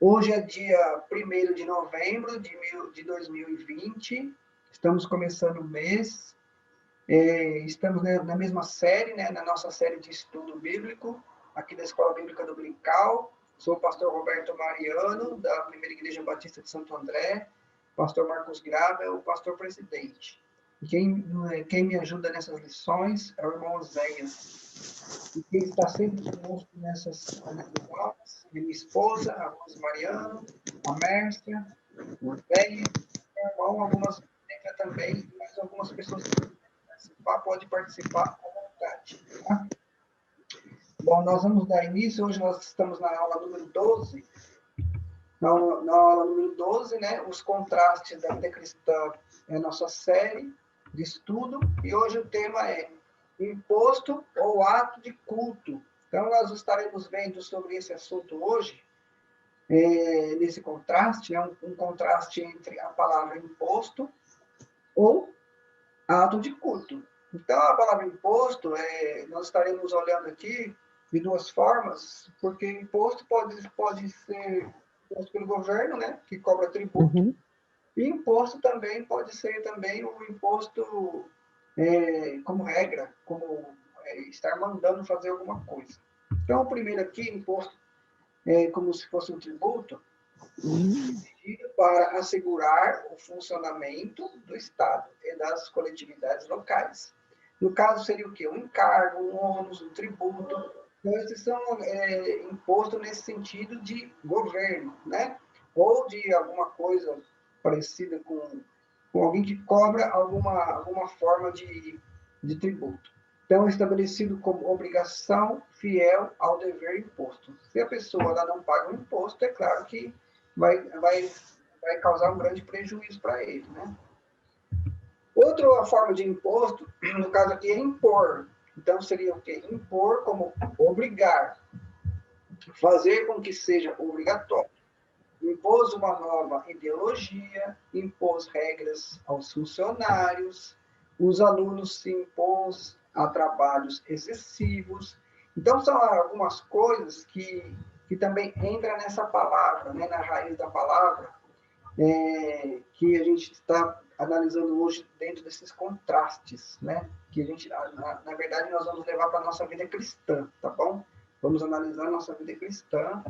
Hoje é dia 1º de novembro de 2020, estamos começando o mês, estamos na mesma série, né, na nossa série de estudo bíblico, aqui da Escola Bíblica Dominical. Sou o pastor Roberto Mariano, da Primeira Igreja Batista de Santo André, pastor Marcos Grava é o pastor presidente. E quem me ajuda nessas lições é o irmão Oséias. E quem está sempre conosco nessas aulas é minha esposa, a Rose Mariano, a Mércia, o Oséias, meu irmão, algumas também, mas algumas pessoas que querem participar, pode participar à vontade. Tá? Bom, nós vamos dar início, hoje nós estamos na aula número 12. Na aula número 12, né, os contrastes da vida cristã é a nossa série de estudo, e hoje o tema é imposto ou ato de culto. Então, nós estaremos vendo sobre esse assunto hoje, nesse contraste, né, um contraste entre a palavra imposto ou ato de culto. Então, a palavra imposto, nós estaremos olhando aqui de duas formas, porque imposto pode ser imposto pelo governo, né, que cobra tributo, e imposto também pode ser também o imposto como regra, como estar mandando fazer alguma coisa. Então, o primeiro aqui, imposto, como se fosse um tributo, para assegurar o funcionamento do Estado e das coletividades locais. No caso, seria o quê? Um encargo, um ônus, um tributo. Então, esses são impostos nesse sentido de governo, né? Ou de alguma coisa parecida com alguém que cobra alguma forma de tributo. Então, estabelecido como obrigação fiel ao dever imposto. Se a pessoa ela não paga o imposto, é claro que vai causar um grande prejuízo para ele, né? Outra forma de imposto, no caso aqui, é impor. Então, seria o quê? Impor como obrigar, fazer com que seja obrigatório. Impôs uma nova ideologia, impôs regras aos funcionários, os alunos se impôs a trabalhos excessivos. Então, são algumas coisas que também entram nessa palavra, né, na raiz da palavra, que a gente está analisando hoje dentro desses contrastes, né? Que a gente, na verdade, nós vamos levar para a nossa vida cristã, tá bom? Vamos analisar a nossa vida cristã,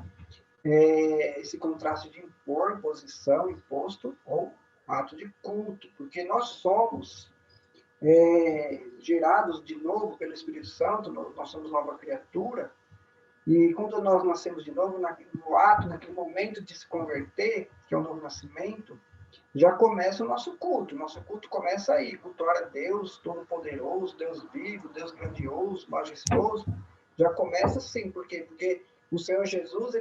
esse contraste de impor, imposição, imposto ou ato de culto, porque nós somos gerados de novo pelo Espírito Santo, nós somos nova criatura, e quando nós nascemos de novo, no ato, naquele momento de se converter, que é o novo nascimento, já começa o nosso culto. Nosso culto começa aí, cultuar a Deus Todo-Poderoso, Deus vivo, Deus grandioso, majestoso. Já começa assim, por quê? Porque o Senhor Jesus,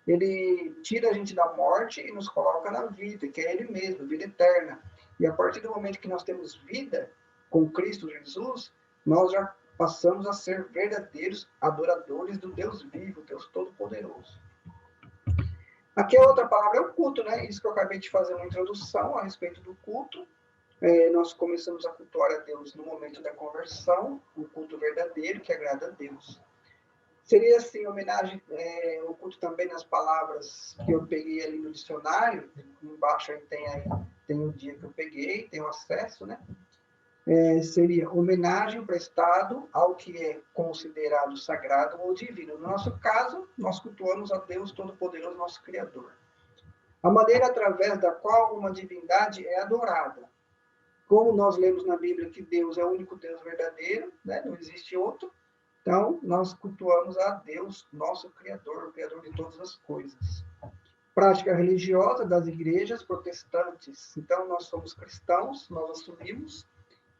ele tira a gente da morte e nos coloca na vida, que é Ele mesmo, vida eterna. E a partir do momento que nós temos vida com Cristo Jesus, nós já passamos a ser verdadeiros adoradores do Deus vivo, Deus Todo-Poderoso. Aqui a outra palavra é o culto, né? Isso que eu acabei de fazer uma introdução a respeito do culto. Nós começamos a cultuar a Deus no momento da conversão, o culto verdadeiro que agrada a Deus. Seria assim, homenagem, o culto também nas palavras que eu peguei ali no dicionário, embaixo aí tem o dia que eu peguei, tem o acesso, né? Seria homenagem prestado ao que é considerado sagrado ou divino. No nosso caso, nós cultuamos a Deus Todo-Poderoso, nosso Criador. A maneira através da qual uma divindade é adorada. Como nós lemos na Bíblia que Deus é o único Deus verdadeiro, né? Não existe outro, então nós cultuamos a Deus, nosso Criador, o Criador de todas as coisas. Prática religiosa das igrejas protestantes. Então, nós somos cristãos, nós assumimos.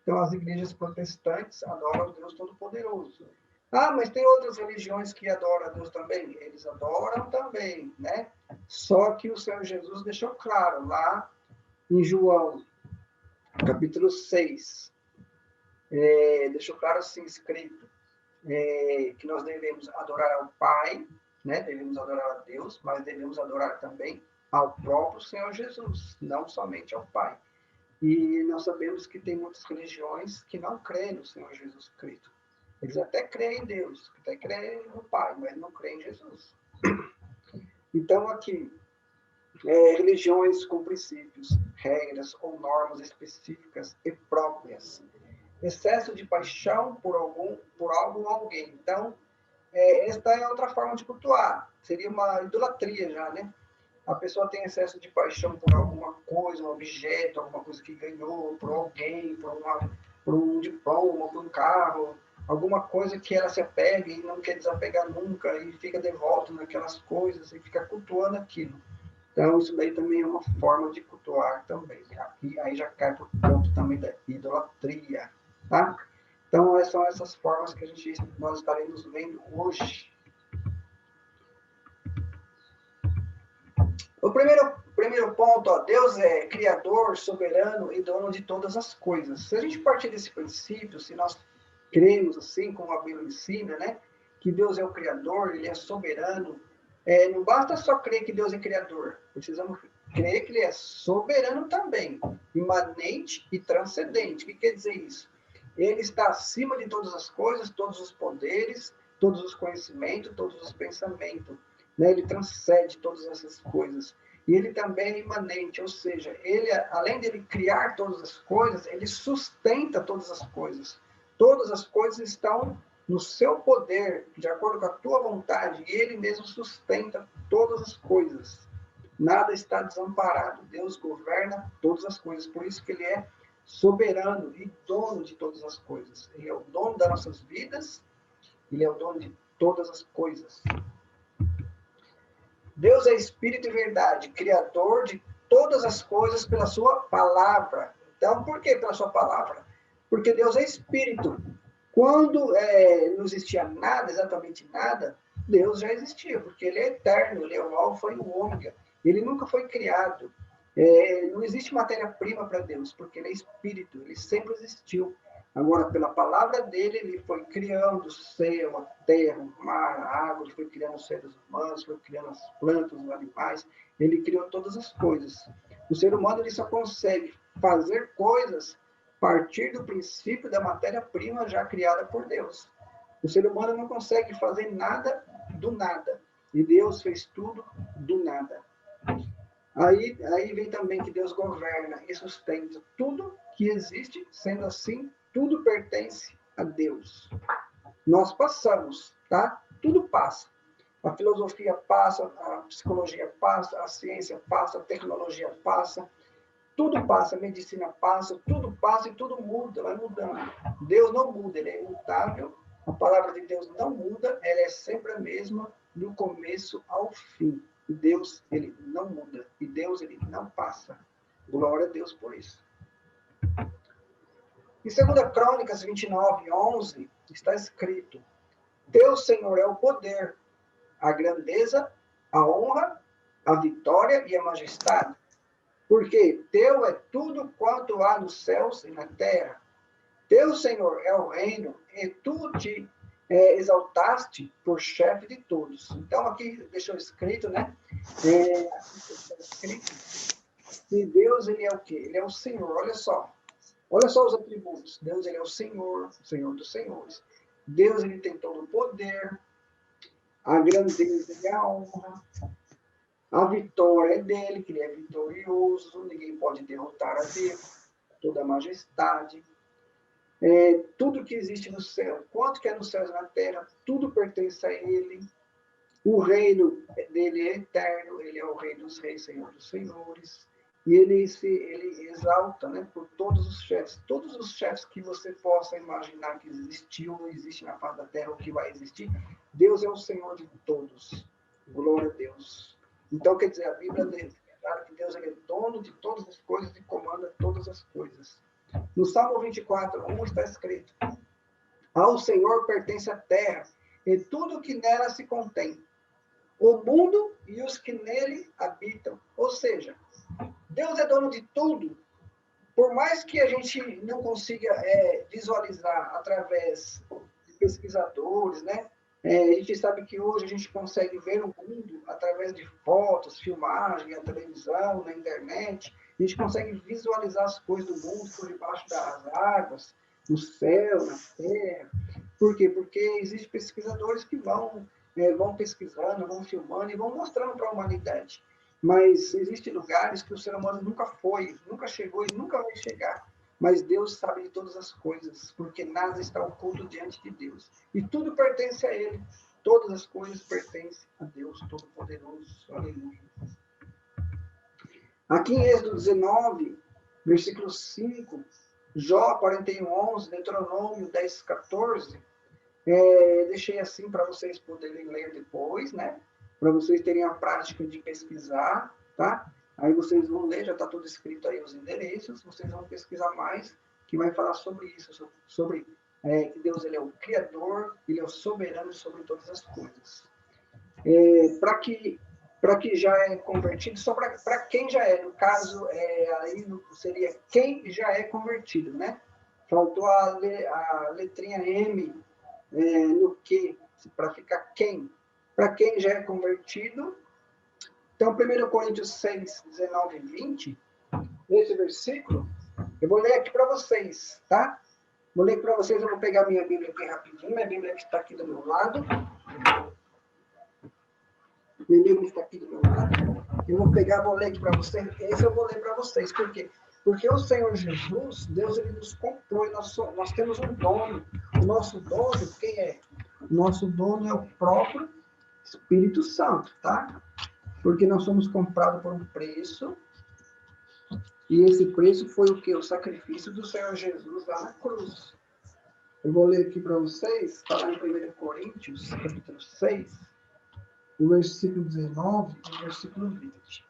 Então, as igrejas protestantes adoram o Deus Todo-Poderoso. Ah, mas tem outras religiões que adoram a Deus também? Eles adoram também, né? Só que o Senhor Jesus deixou claro lá em João, capítulo 6, deixou claro assim escrito, que nós devemos adorar ao Pai, né? Devemos adorar a Deus, mas devemos adorar também ao próprio Senhor Jesus, não somente ao Pai. E nós sabemos que tem muitas religiões que não creem no Senhor Jesus Cristo. Eles até creem em Deus, até creem no Pai, mas não creem em Jesus. Então, aqui, religiões com princípios, regras ou normas específicas e próprias. Excesso de paixão por algo ou alguém. Então, esta é outra forma de cultuar. Seria uma idolatria já, né? A pessoa tem excesso de paixão por alguma coisa, um objeto, alguma coisa que ganhou, por alguém, por um diploma, por um carro, alguma coisa que ela se apega e não quer desapegar nunca, e fica devoto naquelas coisas, e fica cultuando aquilo. Então, isso daí também é uma forma de cultuar também. E aí já cai por conta também da idolatria, tá? Então, são essas formas que nós estaremos vendo hoje. O primeiro ponto, ó, Deus é criador, soberano e dono de todas as coisas. Se a gente partir desse princípio, se nós cremos assim, como a Bíblia ensina, né, que Deus é o criador, ele é soberano, não basta só crer que Deus é criador, precisamos crer que ele é soberano também, imanente e transcendente. O que quer dizer isso? Ele está acima de todas as coisas, todos os poderes, todos os conhecimentos, todos os pensamentos. Né? Ele transcende todas essas coisas. E ele também é imanente, ou seja, ele, além de ele criar todas as coisas, ele sustenta todas as coisas. Todas as coisas estão no seu poder, de acordo com a tua vontade, e ele mesmo sustenta todas as coisas. Nada está desamparado. Deus governa todas as coisas, por isso que ele é soberano e dono de todas as coisas. Ele é o dono das nossas vidas, ele é o dono de todas as coisas. Deus é espírito e verdade, criador de todas as coisas pela sua palavra. Então, por que pela sua palavra? Porque Deus é espírito. Quando não existia nada, exatamente nada, Deus já existia, porque ele é eterno, ele é o alfa e o ômega. Ele nunca foi criado. Não existe matéria-prima para Deus, porque ele é espírito, ele sempre existiu. Agora, pela palavra dele, ele foi criando o céu, a terra, o mar, a água, ele foi criando os seres humanos, foi criando as plantas, os animais, ele criou todas as coisas. O ser humano ele só consegue fazer coisas a partir do princípio da matéria-prima já criada por Deus. O ser humano não consegue fazer nada do nada, e Deus fez tudo do nada. Aí vem também que Deus governa e sustenta tudo que existe, sendo assim, tudo pertence a Deus. Nós passamos, tá? Tudo passa. A filosofia passa, a psicologia passa, a ciência passa, a tecnologia passa, tudo passa, a medicina passa, tudo passa e tudo muda, vai mudando. Deus não muda, ele é imutável, a palavra de Deus não muda, ela é sempre a mesma, do começo ao fim. E Deus, ele não muda. E Deus, ele não passa. Glória a Deus por isso. Em 2 Crônicas 29, 11, está escrito: Teu, Senhor, é o poder, a grandeza, a honra, a vitória e a majestade. Porque teu é tudo quanto há nos céus e na terra. Teu, Senhor, é o reino, e tu te exaltaste por chefe de todos. Então, aqui deixou escrito, né? Escrito que Deus, ele é o quê? Ele é o Senhor, olha só. Olha só os atributos. Deus, ele é o Senhor dos senhores. Deus, ele tem todo o poder, a grandeza e a honra. A vitória é dele, que ele é vitorioso, ninguém pode derrotar a Deus, toda a majestade. Tudo que existe no céu, quanto que é nos céus e na terra, tudo pertence a ele. O reino dele é eterno, ele é o rei dos reis, senhor dos senhores. E ele exalta, né, por todos os chefes que você possa imaginar que existiu ou existe na face da terra ou que vai existir. Deus é o Senhor de todos. Glória a Deus. Então, quer dizer, a Bíblia declara que Deus é dono de todas as coisas e comanda todas as coisas. No Salmo 24, 1 está escrito: Ao Senhor pertence a terra e tudo que nela se contém, o mundo e os que nele habitam. Ou seja, Deus é dono de tudo. Por mais que a gente não consiga visualizar através de pesquisadores, né? A gente sabe que hoje a gente consegue ver o mundo através de fotos, filmagem, a televisão, na internet. A gente consegue visualizar as coisas do mundo por debaixo das águas, no céu, na terra. Por quê? Porque existem pesquisadores que vão pesquisando, vão filmando e vão mostrando para a humanidade. Mas existem lugares que o ser humano nunca foi, nunca chegou e nunca vai chegar. Mas Deus sabe de todas as coisas, porque nada está oculto diante de Deus. E tudo pertence a Ele. Todas as coisas pertencem a Deus Todo-Poderoso. Aleluia. Aqui em Êxodo 19, versículo 5, Jó 41:11, Deuteronômio 10:14, deixei assim para vocês poderem ler depois, né? Para vocês terem a prática de pesquisar, tá? Aí vocês vão ler, já está tudo escrito aí os endereços, vocês vão pesquisar mais, que vai falar sobre isso, sobre que Deus ele é o Criador, ele é o soberano sobre todas as coisas. Para que já é convertido, só para quem já é, no caso, aí seria quem já é convertido, né? Faltou a letrinha M no que, para ficar quem. Para quem já é convertido. Então, 1 Coríntios 6, 19 e 20, esse versículo, eu vou ler aqui para vocês, tá? Vou ler para vocês, eu vou pegar minha Bíblia aqui rapidinho, minha Bíblia que está aqui do meu lado. Minha Bíblia está aqui do meu lado. Eu vou pegar, vou ler aqui para vocês. Esse eu vou ler para vocês. Por quê? Porque o Senhor Jesus, Deus, ele nos comprou. E nós temos um dono. O nosso dono, quem é? O nosso dono é o próprio Espírito Santo, tá? Porque nós somos comprados por um preço. E esse preço foi o quê? O sacrifício do Senhor Jesus lá na cruz. Eu vou ler aqui para vocês, está lá em 1 Coríntios, capítulo 6, o versículo 19 e o versículo 20.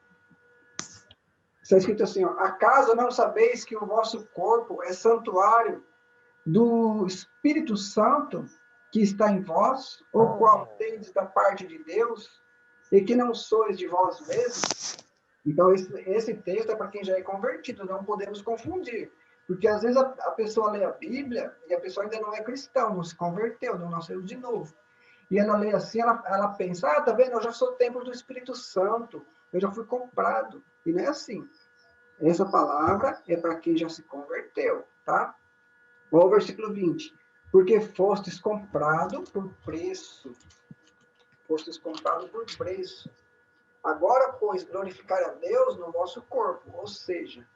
Está escrito assim, ó, acaso não sabeis que o vosso corpo é santuário do Espírito Santo que está em vós, o qual tendes da parte de Deus, e que não sois de vós mesmos? Então, esse texto é para quem já é convertido, não podemos confundir. Porque às vezes a pessoa lê a Bíblia e a pessoa ainda não é cristão, não se converteu, não nasceu de novo. E ela lê assim, ela pensa, tá vendo, eu já sou templo do Espírito Santo, eu já fui comprado. E não é assim. Essa palavra é para quem já se converteu, tá? Olha o versículo 20. Porque fostes comprado por preço. Fostes comprado por preço. Agora, pois, glorificar a Deus no vosso corpo. Ou seja,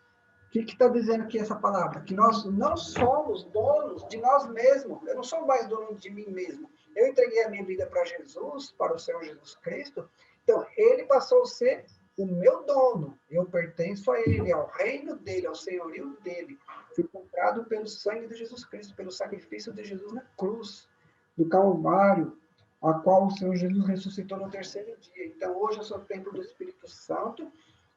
o que está dizendo aqui essa palavra? Que nós não somos donos de nós mesmos. Eu não sou mais dono de mim mesmo. Eu entreguei a minha vida para Jesus, para o Senhor Jesus Cristo. Então, ele passou a ser o meu dono. Eu pertenço a ele, ao reino dele, ao senhorio dele. Fui comprado pelo sangue de Jesus Cristo, pelo sacrifício de Jesus na cruz, do Calvário, a qual o Senhor Jesus ressuscitou no terceiro dia. Então, hoje eu sou templo do Espírito Santo,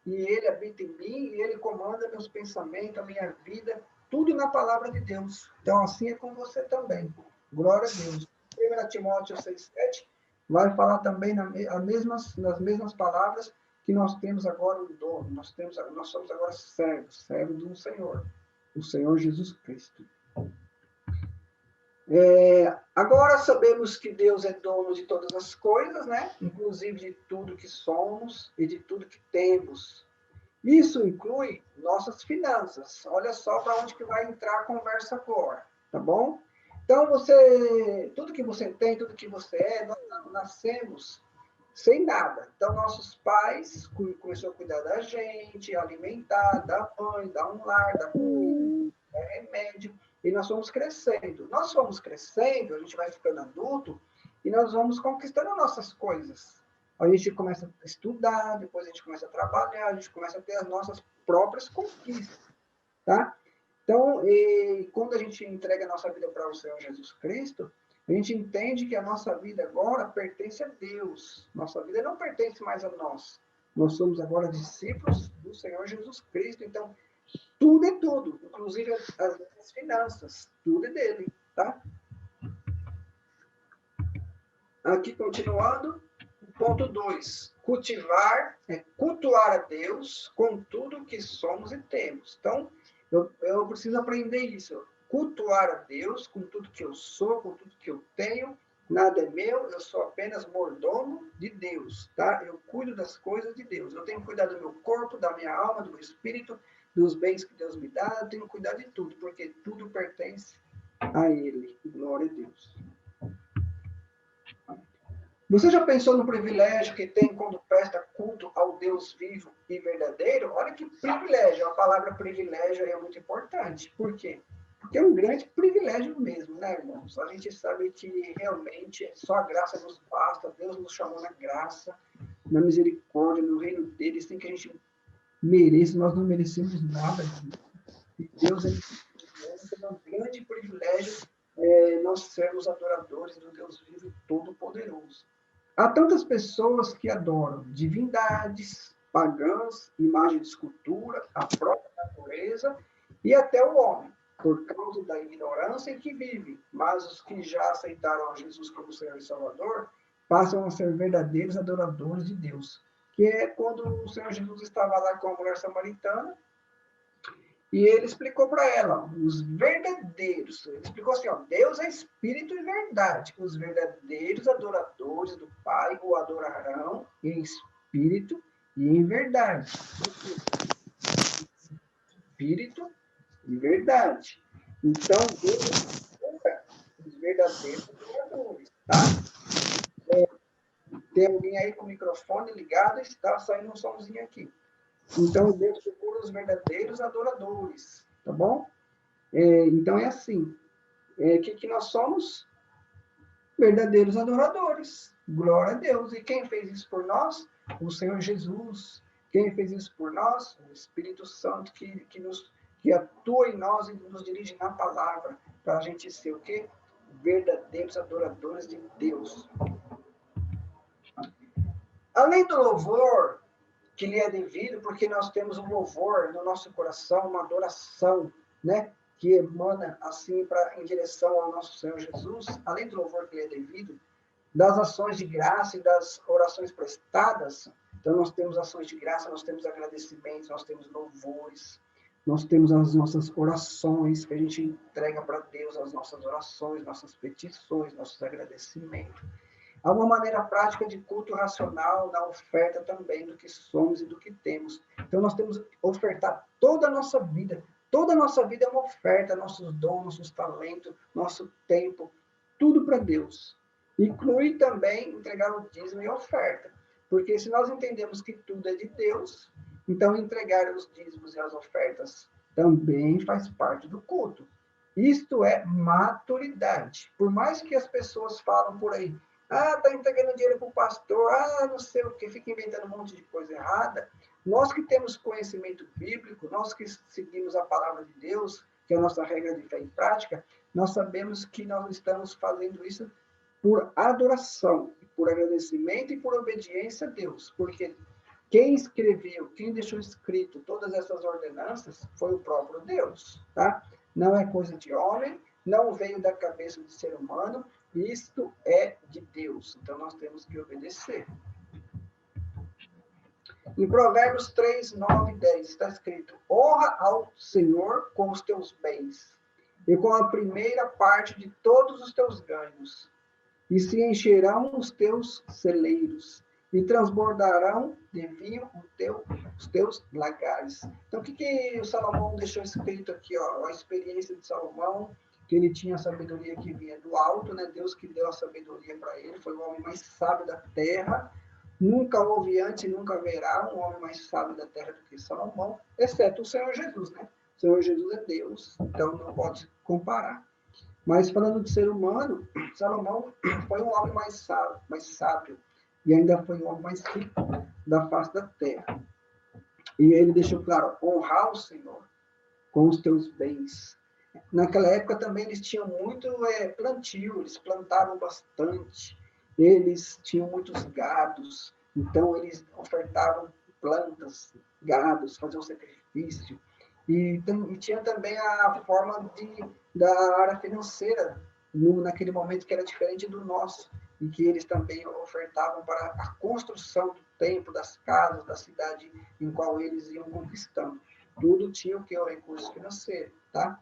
e ele habita em mim, e ele comanda meus pensamentos, a minha vida, tudo na palavra de Deus. Então, assim é com você também. Glória a Deus. 1 Timóteo 6,7 vai falar também nas mesmas palavras que nós temos agora um dono, nós somos agora servos do Senhor, o Senhor Jesus Cristo. Agora sabemos que Deus é dono de todas as coisas, né? Inclusive de tudo que somos e de tudo que temos. Isso inclui nossas finanças. Olha só para onde que vai entrar a conversa agora, tá bom? Então, tudo que você tem, tudo que você é, nós nascemos sem nada. Então, nossos pais começaram a cuidar da gente, alimentar, dar banho, dar um lar, dar comida, dar remédio, e nós fomos crescendo. Nós fomos crescendo, a gente vai ficando adulto, e nós vamos conquistando nossas coisas. A gente começa a estudar, depois a gente começa a trabalhar, a gente começa a ter as nossas próprias conquistas, tá? Então, quando a gente entrega a nossa vida para o Senhor Jesus Cristo, a gente entende que a nossa vida agora pertence a Deus. Nossa vida não pertence mais a nós. Nós somos agora discípulos do Senhor Jesus Cristo. Então, tudo é tudo, inclusive as finanças, tudo é dele, tá? Aqui, continuando, ponto 2. Cultivar é cultuar a Deus com tudo que somos e temos. Então, eu preciso aprender isso. Cultuar a Deus com tudo que eu sou, com tudo que eu tenho. Nada é meu, eu sou apenas mordomo de Deus, tá? Eu cuido das coisas de Deus. Eu tenho que cuidar do meu corpo, da minha alma, do meu espírito, dos bens que Deus me dá. Eu tenho que cuidar de tudo, porque tudo pertence a Ele. Glória a Deus. Você já pensou no privilégio que tem quando presta culto culto ao Deus vivo e verdadeiro, olha que privilégio. A palavra privilégio é muito importante. Por quê? Porque é um grande privilégio mesmo, né, irmãos? A gente sabe que realmente só a graça nos basta, Deus nos chamou na graça, na misericórdia, no reino dele, sem que a gente mereça, nós não merecemos nada. E Deus, ele é um grande privilégio nós sermos adoradores do Deus vivo e todo-poderoso. Há tantas pessoas que adoram divindades, pagãs, imagem de escultura, a própria natureza e até o homem, por causa da ignorância em que vive. Mas os que já aceitaram a Jesus como Senhor e Salvador passam a ser verdadeiros adoradores de Deus. Que é quando o Senhor Jesus estava lá com a mulher samaritana, e ele explicou para ela, os verdadeiros, ele explicou assim, ó, Deus é espírito e verdade. Os verdadeiros adoradores do Pai o adorarão em espírito e em verdade. Espírito e verdade. Então, Deus adora os verdadeiros adoradores, tá? Tem alguém aí com o microfone ligado e está saindo um somzinho aqui. Então, Deus procura os verdadeiros adoradores, tá bom? Então, é assim. Que nós somos verdadeiros adoradores. Glória a Deus. E quem fez isso por nós? O Senhor Jesus. Quem fez isso por nós? O Espírito Santo que atua em nós e nos dirige na palavra, para a gente ser o quê? Verdadeiros adoradores de Deus. Além do louvor que lhe é devido, porque nós temos um louvor no nosso coração, uma adoração, né? Que emana assim em direção ao nosso Senhor Jesus, além do louvor que lhe é devido, das ações de graça e das orações prestadas. Então, nós temos ações de graça, nós temos agradecimentos, nós temos louvores, nós temos as nossas orações que a gente entrega para Deus, as nossas orações, nossas petições, nossos agradecimentos. Há uma maneira prática de culto racional na oferta também do que somos e do que temos. Então, nós temos que ofertar toda a nossa vida. Toda a nossa vida é uma oferta, nossos dons, nossos talentos, nosso tempo, tudo para Deus. Inclui também entregar o dízimo e a oferta. Porque se nós entendemos que tudo é de Deus, então entregar os dízimos e as ofertas também faz parte do culto. Isto é maturidade. Por mais que as pessoas falam por aí, está entregando dinheiro para o pastor, não sei o que, fica inventando um monte de coisa errada. Nós que temos conhecimento bíblico, nós que seguimos a palavra de Deus, que é a nossa regra de fé e prática, nós sabemos que nós estamos fazendo isso por adoração, por agradecimento e por obediência a Deus. Porque quem escreveu, quem deixou escrito todas essas ordenanças foi o próprio Deus, tá? Não é coisa de homem, não veio da cabeça de ser humano, isto é de Deus. Então, nós temos que obedecer. Em Provérbios 3, 9 e 10, está escrito: honra ao Senhor com os teus bens e com a primeira parte de todos os teus ganhos, e se encherão os teus celeiros, e transbordarão de vinho os teus lagares. Então, o que o Salomão deixou escrito aqui? Ó, a experiência de Salomão, que ele tinha a sabedoria que vinha do alto, né? Deus que deu a sabedoria para ele, foi o homem mais sábio da terra. Nunca houve antes e nunca haverá um homem mais sábio da terra do que Salomão, exceto o Senhor Jesus, né? O Senhor Jesus é Deus, então não pode comparar. Mas falando de ser humano, Salomão foi um homem mais sábio e ainda foi o homem mais rico da face da terra. E ele deixou claro, honrar o Senhor com os teus bens. Naquela época também eles tinham muito plantio, eles plantavam bastante, eles tinham muitos gados, então eles ofertavam plantas, gados, faziam sacrifício. E tinha também a forma da área financeira, naquele momento que era diferente do nosso, e que eles também ofertavam para a construção do templo, das casas, da cidade em qual eles iam conquistando. Tudo tinha o que? O recurso financeiro, tá?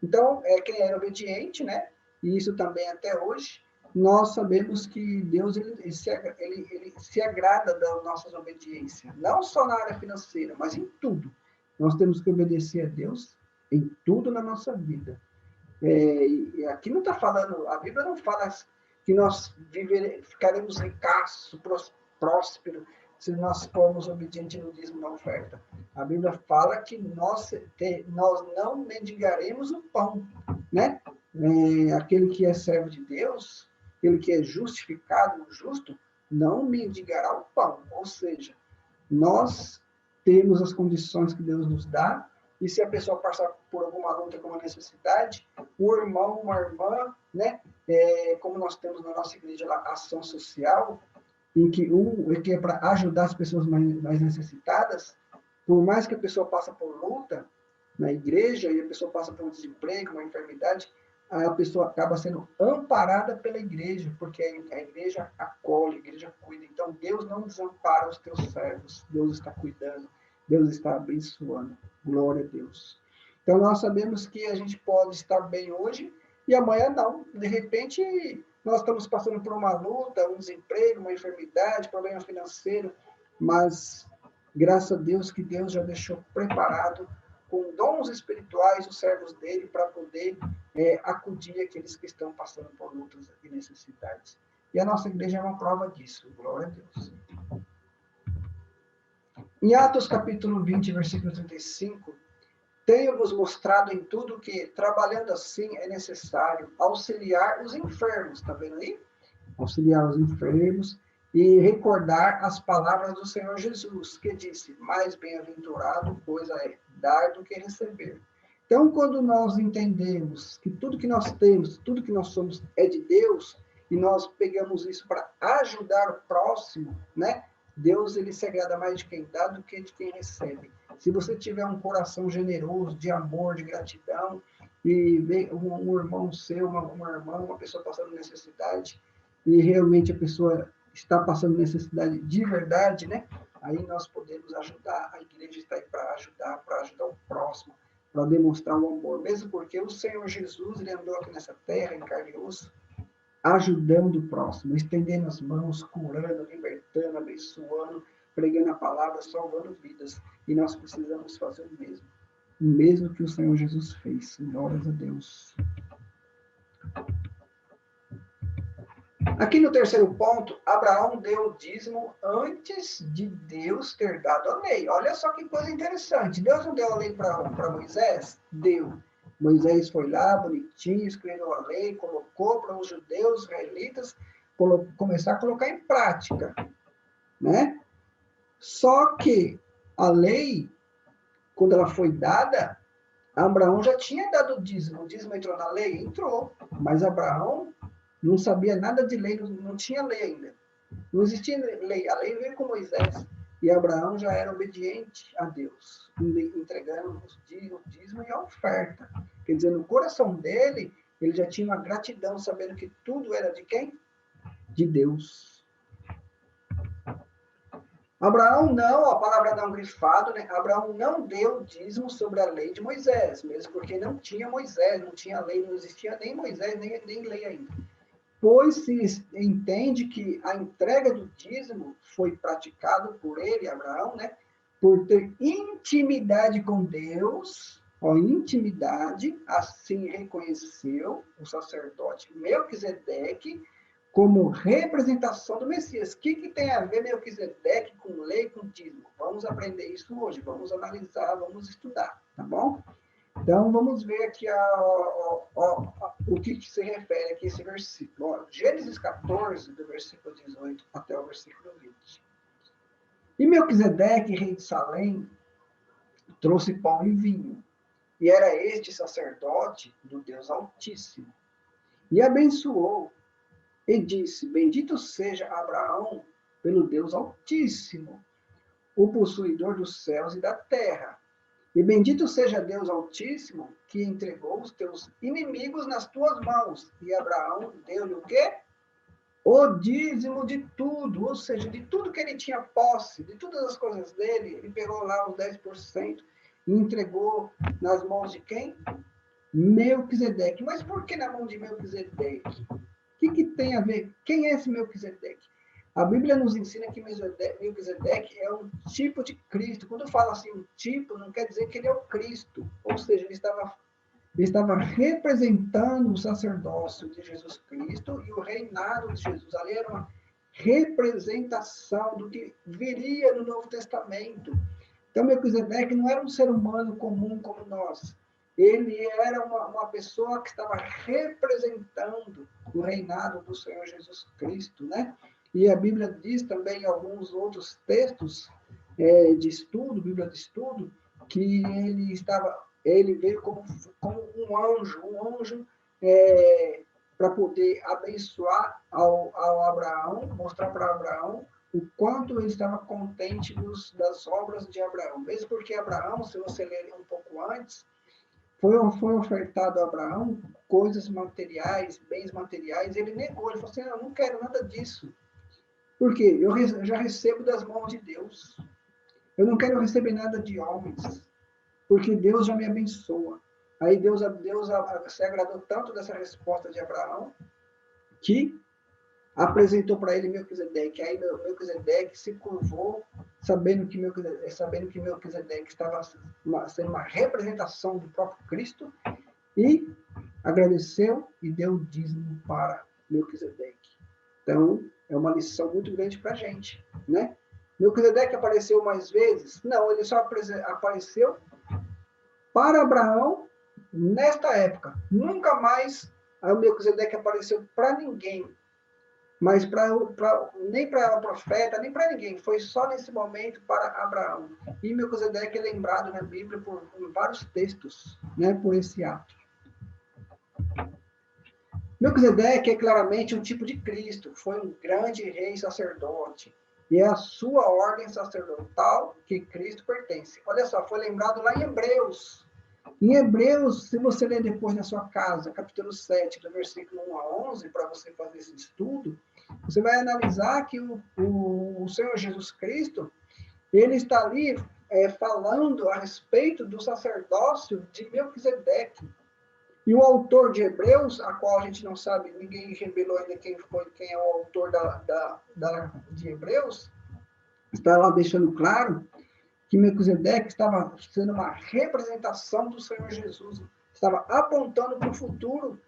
Então, quem era obediente, né? E isso também até hoje, nós sabemos que Deus ele se agrada das nossas obediências, não só na área financeira, mas em tudo. Nós temos que obedecer a Deus em tudo na nossa vida. E aqui não está falando, a Bíblia não fala que nós ficaremos ricaços, prósperos, se nós formos obedientes no dízimo da oferta. A Bíblia fala que nós não mendigaremos o pão, né? Aquele que é servo de Deus, aquele que é justificado, justo, não mendigará o pão. Ou seja, nós temos as condições que Deus nos dá, e se a pessoa passar por alguma luta, alguma necessidade, o irmão, uma irmã, né? Como nós temos na nossa igreja lá, ação social, em que que é para ajudar as pessoas mais necessitadas, por mais que a pessoa passe por luta na igreja, e a pessoa passa por um desemprego, uma enfermidade, a pessoa acaba sendo amparada pela igreja, porque a igreja acolhe, a igreja cuida. Então, Deus não desampara os teus servos, Deus está cuidando, Deus está abençoando. Glória a Deus. Então, nós sabemos que a gente pode estar bem hoje e amanhã não. De repente, nós estamos passando por uma luta, um desemprego, uma enfermidade, problema financeiro, mas graças a Deus que Deus já deixou preparado com dons espirituais os servos dele para poder acudir aqueles que estão passando por lutas e necessidades. E a nossa igreja é uma prova disso. Glória a Deus. Em Atos capítulo 20, versículo 35, tenho-vos mostrado em tudo que, trabalhando assim, é necessário auxiliar os enfermos. Está vendo aí? Auxiliar os enfermos e recordar as palavras do Senhor Jesus, que disse, mais bem-aventurado coisa é dar do que receber. Então, quando nós entendemos que tudo que nós temos, tudo que nós somos é de Deus, e nós pegamos isso para ajudar o próximo, né? Deus, ele se agrada mais de quem dá do que de quem recebe. Se você tiver um coração generoso, de amor, de gratidão, e ver um irmão seu, uma irmã, uma pessoa passando necessidade, e realmente a pessoa está passando necessidade de verdade, né? Aí nós podemos ajudar, a igreja está aí para ajudar o próximo, para demonstrar o amor, mesmo porque o Senhor Jesus, ele andou aqui nessa terra, em carne e osso, ajudando o próximo, estendendo as mãos, curando, libertando, abençoando, pregando a palavra, salvando vidas. E nós precisamos fazer o mesmo que o Senhor Jesus fez. Glórias a Deus. Aqui no terceiro ponto, Abraão deu o dízimo antes de Deus ter dado a lei. Olha só que coisa interessante. Deus não deu a lei para Moisés? Deu. Moisés foi lá, bonitinho, escreveu a lei, colocou para os judeus, israelitas, começar a colocar em prática, né? Só que a lei, quando ela foi dada, Abraão já tinha dado o dízimo. O dízimo entrou na lei? Entrou. Mas Abraão não sabia nada de lei, não tinha lei ainda. Não existia lei. A lei veio com Moisés. E Abraão já era obediente a Deus, entregando o dízimo e a oferta. Quer dizer, no coração dele, ele já tinha uma gratidão, sabendo que tudo era de quem? De Deus. Abraão não, a palavra não grifado, né? Abraão não deu dízimo sobre a lei de Moisés, mesmo porque não tinha Moisés, não tinha lei, não existia nem Moisés, nem lei ainda. Pois se entende que a entrega do dízimo foi praticado por ele, Abraão, né? Por ter intimidade com Deus, intimidade, assim reconheceu o sacerdote Melquisedeque como representação do Messias. O que tem a ver Melquisedeque com lei, com dízimo? Vamos aprender isso hoje, vamos analisar, vamos estudar, tá bom? Então, vamos ver aqui o que se refere aqui a esse versículo. Ó, Gênesis 14, do versículo 18 até o versículo 20. E Melquisedeque, rei de Salém, trouxe pão e vinho, e era este sacerdote do Deus Altíssimo. E abençoou, e disse, bendito seja Abraão pelo Deus Altíssimo, o possuidor dos céus e da terra. E bendito seja Deus Altíssimo, que entregou os teus inimigos nas tuas mãos. E Abraão deu-lhe o quê? O dízimo de tudo, ou seja, de tudo que ele tinha posse, de todas as coisas dele, ele pegou lá os 10% e entregou nas mãos de quem? Melquisedeque. Mas por que na mão de Melquisedeque? O que tem a ver? Quem é esse Melquisedeque? A Bíblia nos ensina que Melquisedeque é um tipo de Cristo. Quando fala assim, um tipo, não quer dizer que ele é o Cristo. Ou seja, ele estava representando o sacerdócio de Jesus Cristo e o reinado de Jesus. Ali era uma representação do que viria no Novo Testamento. Então, Melquisedeque não era um ser humano comum como nós. Ele era uma pessoa que estava representando o reinado do Senhor Jesus Cristo, né? E a Bíblia diz também em alguns outros textos de estudo, Bíblia de estudo, que ele veio como um anjo para poder abençoar ao Abraão, mostrar para Abraão o quanto ele estava contente das obras de Abraão. Mesmo porque Abraão, se você ler um pouco antes, foi ofertado a Abraão coisas materiais, bens materiais, ele negou, ele falou assim, eu não quero nada disso. Por quê? Eu já recebo das mãos de Deus. Eu não quero receber nada de homens, porque Deus já me abençoa. Aí Deus se agradou tanto dessa resposta de Abraão, que apresentou para ele Melquisedeque. Aí Melquisedeque se curvou, sabendo que Melquisedeque estava sendo uma representação do próprio Cristo, e agradeceu e deu o dízimo para Melquisedeque. Então, é uma lição muito grande para a gente, né? Melquisedeque apareceu mais vezes? Não, ele só apareceu para Abraão nesta época. Nunca mais o Melquisedeque apareceu para ninguém, mas nem para profeta, nem para ninguém. Foi só nesse momento para Abraão. E Melquisedeque é lembrado na Bíblia por vários textos, né, por esse ato. Melquisedeque é claramente um tipo de Cristo. Foi um grande rei sacerdote. E é a sua ordem sacerdotal que Cristo pertence. Olha só, foi lembrado lá em Hebreus. Em Hebreus, se você ler depois na sua casa, capítulo 7, do versículo 1 a 11, para você fazer esse estudo, você vai analisar que o Senhor Jesus Cristo, ele está ali falando a respeito do sacerdócio de Melquisedeque. E o autor de Hebreus, a qual a gente não sabe, ninguém revelou ainda quem é o autor de Hebreus, está lá deixando claro que Melquisedeque estava sendo uma representação do Senhor Jesus, estava apontando para o futuro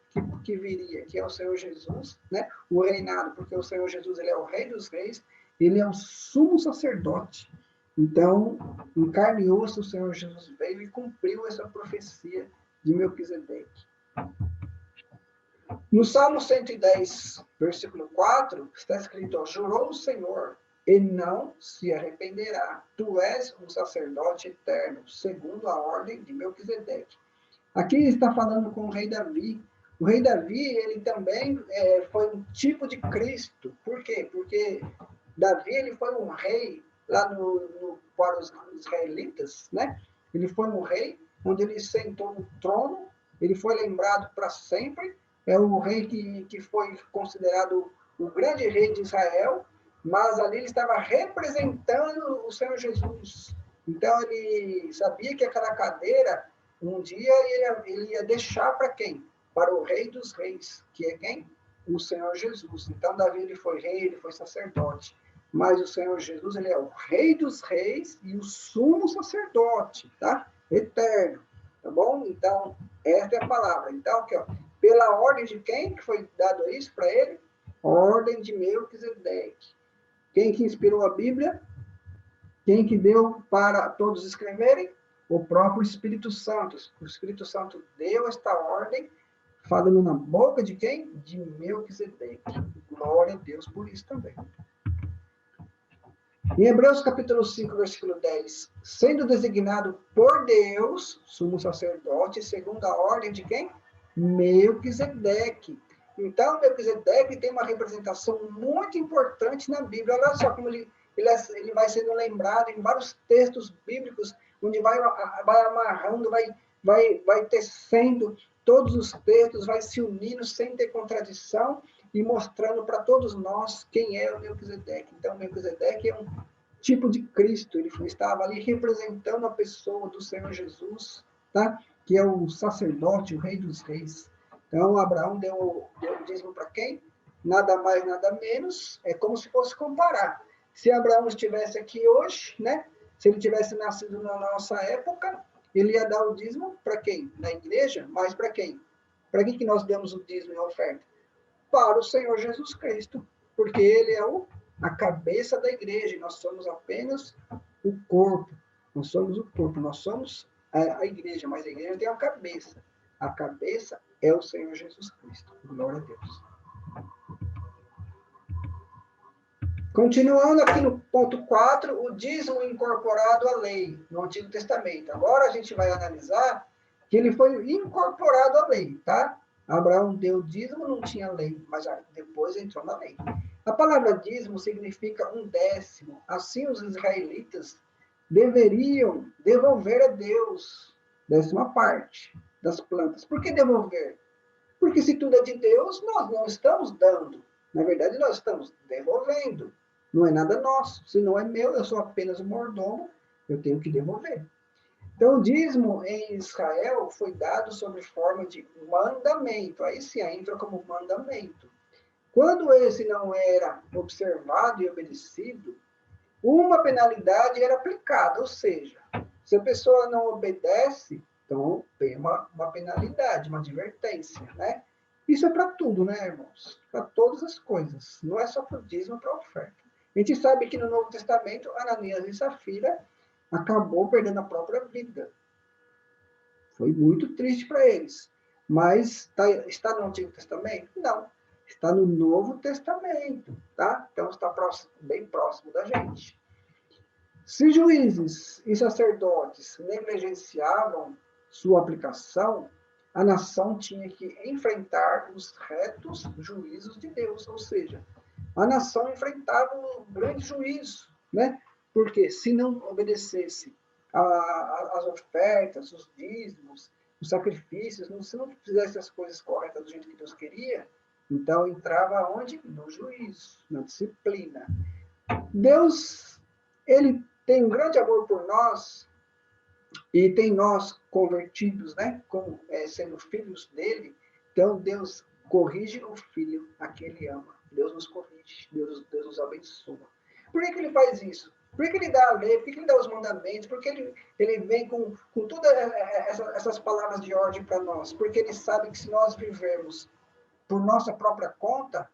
que viria, que é o Senhor Jesus, né? O reinado, porque o Senhor Jesus ele é o Rei dos Reis, ele é o sumo sacerdote. Então, em carne e osso, o Senhor Jesus veio e cumpriu essa profecia de Melquisedeque. No Salmo 110, versículo 4, está escrito, jurou o Senhor, e não se arrependerá. Tu és um sacerdote eterno, segundo a ordem de Melquisedeque. Aqui está falando com o rei Davi. O rei Davi, ele também foi um tipo de Cristo. Por quê? Porque Davi, ele foi um rei lá para os israelitas, né? Ele foi um rei onde ele sentou no trono, ele foi lembrado para sempre. É o rei que foi considerado o grande rei de Israel, mas ali ele estava representando o Senhor Jesus. Então ele sabia que aquela cadeira, um dia ele ia deixar para quem? Para o Rei dos Reis, que é quem? O Senhor Jesus. Então Davi ele foi rei, ele foi sacerdote. Mas o Senhor Jesus ele é o Rei dos Reis e o sumo sacerdote, tá? Eterno, tá bom? Então esta é a palavra. Então aqui, ó, pela ordem de quem que foi dado isso para ele? Ordem de Melquisedeque. Quem que inspirou a Bíblia? Quem que deu para todos escreverem? O próprio Espírito Santo. O Espírito Santo deu esta ordem, falando na boca de quem? De Melquisedeque. Glória a Deus por isso também. Em Hebreus capítulo 5, versículo 10, sendo designado por Deus, sumo sacerdote, segundo a ordem de quem? Melquisedeque. Então, Melquisedeque tem uma representação muito importante na Bíblia. Olha só como ele vai sendo lembrado em vários textos bíblicos, onde vai amarrando, vai tecendo todos os textos, vai se unindo sem ter contradição e mostrando para todos nós quem é o Melquisedeque. Então, Melquisedeque é um tipo de Cristo, ele estava ali representando a pessoa do Senhor Jesus, tá? Que é o sacerdote, o Rei dos Reis. Então, Abraão deu o dízimo para quem? Nada mais, nada menos. É como se fosse comparar. Se Abraão estivesse aqui hoje, né? Se ele tivesse nascido na nossa época, ele ia dar o dízimo para quem? Na igreja? Mas para quem? Para quem que nós damos o dízimo e a oferta? Para o Senhor Jesus Cristo, porque ele é o a cabeça da igreja, e nós somos apenas o corpo. Nós somos o corpo, nós somos a igreja, mas a igreja tem a cabeça. A cabeça é o Senhor Jesus Cristo. Glória a Deus. Continuando aqui no ponto 4, o dízimo incorporado à lei, no Antigo Testamento. Agora a gente vai analisar que ele foi incorporado à lei, tá? Abraão deu dízimo, não tinha lei, mas depois entrou na lei. A palavra dízimo significa 1/10. Assim, os israelitas deveriam devolver a Deus 10ª parte das plantas. Por que devolver? Porque se tudo é de Deus, nós não estamos dando. Na verdade, nós estamos devolvendo. Não é nada nosso. Se não é meu, eu sou apenas um mordomo, eu tenho que devolver. Então, o dízimo em Israel foi dado sob forma de mandamento. Aí sim, entra como mandamento. Quando esse não era observado e obedecido, uma penalidade era aplicada. Ou seja, se a pessoa não obedece, então tem uma penalidade, uma advertência, né? Isso é para tudo, né, irmãos? Para todas as coisas. Não é só para o dízimo, para a oferta. A gente sabe que no Novo Testamento, Ananias e Safira acabou perdendo a própria vida. Foi muito triste para eles. Mas está no Antigo Testamento? Não. Está no Novo Testamento, tá? Então está bem próximo da gente. Se juízes e sacerdotes negligenciavam sua aplicação, a nação tinha que enfrentar os retos juízos de Deus, ou seja, a nação enfrentava um grande juízo, né? Porque se não obedecesse as ofertas, os dízimos, os sacrifícios, se não fizesse as coisas corretas do jeito que Deus queria, então entrava onde? No juízo, na disciplina. Deus, ele tem um grande amor por nós e tem nós convertidos, né, como sendo filhos dele. Então Deus corrige o filho a quem ele ama. Deus nos corrige, Deus nos abençoa. Por que ele faz isso? Por que ele dá a lei? Por que ele dá os mandamentos? Por que ele vem com todas essas palavras de ordem para nós? Porque ele sabe que se nós vivermos por nossa própria conta,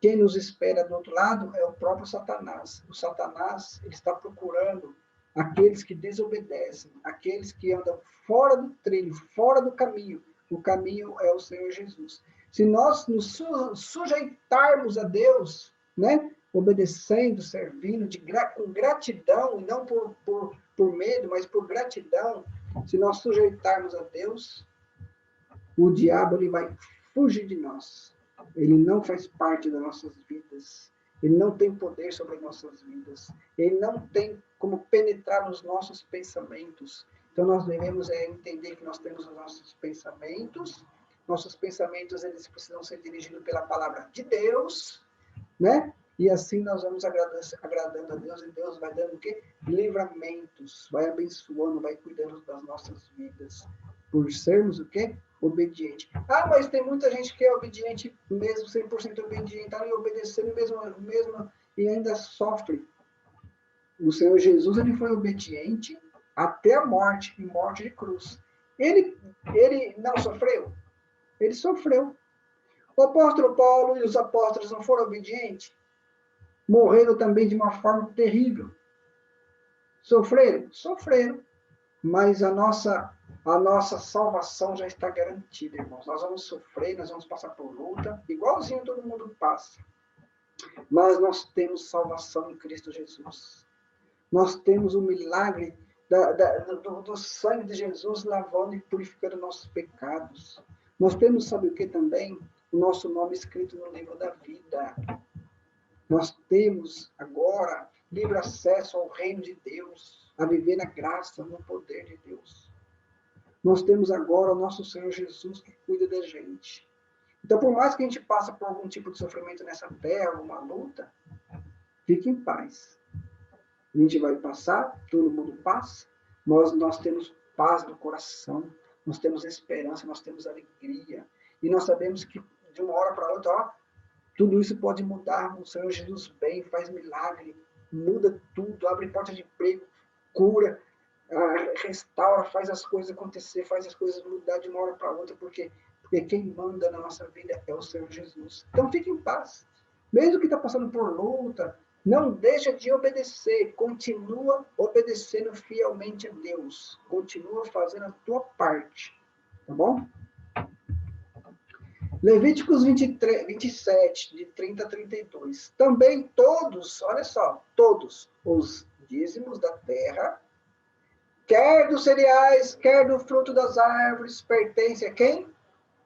quem nos espera do outro lado é o próprio Satanás. O Satanás, ele está procurando aqueles que desobedecem, aqueles que andam fora do trilho, fora do caminho. O caminho é o Senhor Jesus. Se nós nos sujeitarmos a Deus, né, obedecendo, servindo, com gratidão, e não por medo, mas por gratidão, se nós sujeitarmos a Deus, o diabo ele vai fugir de nós. Ele não faz parte das nossas vidas. Ele não tem poder sobre as nossas vidas. Ele não tem como penetrar nos nossos pensamentos. Então, nós devemos entender que nós temos os nossos pensamentos. Nossos pensamentos, eles precisam ser dirigidos pela palavra de Deus, né? E assim nós vamos agradando a Deus, e Deus vai dando o quê? Livramentos, vai abençoando, vai cuidando das nossas vidas. Por sermos o quê? Obediente. Ah, mas tem muita gente que é obediente, mesmo 100% obediente, está obedecendo mesmo e ainda sofre. O Senhor Jesus, ele foi obediente até a morte, e morte de cruz. Ele não sofreu? Ele sofreu. O apóstolo Paulo e os apóstolos não foram obedientes? Morreram também de uma forma terrível. Sofreram? Sofreram. Mas a nossa salvação já está garantida, irmãos. Nós vamos sofrer, nós vamos passar por luta, igualzinho todo mundo passa. Mas nós temos salvação em Cristo Jesus. Nós temos o milagre do sangue de Jesus lavando e purificando nossos pecados. Nós temos, sabe o que também? O nosso nome escrito no livro da vida. Nós temos agora livre acesso ao reino de Deus, a viver na graça, no poder de Deus. Nós temos agora o nosso Senhor Jesus que cuida da gente. Então, por mais que a gente passe por algum tipo de sofrimento nessa terra, alguma luta, fique em paz. A gente vai passar, todo mundo passa, nós temos paz no coração, nós temos esperança, nós temos alegria. E nós sabemos que de uma hora para outra, tudo isso pode mudar. O Senhor Jesus vem, faz milagre, muda tudo, abre porta de emprego, cura, restaura, faz as coisas acontecer, faz as coisas mudar de uma hora para outra, porque quem manda na nossa vida é o Senhor Jesus. Então fique em paz. mesmo que está passando por luta, não deixa de obedecer, continua obedecendo fielmente a Deus, continua fazendo a tua parte, tá bom? Levíticos 23, 27, de 30 a 32. Também todos, olha só, todos os dízimos da terra, quer dos cereais, quer do fruto das árvores, pertence a quem?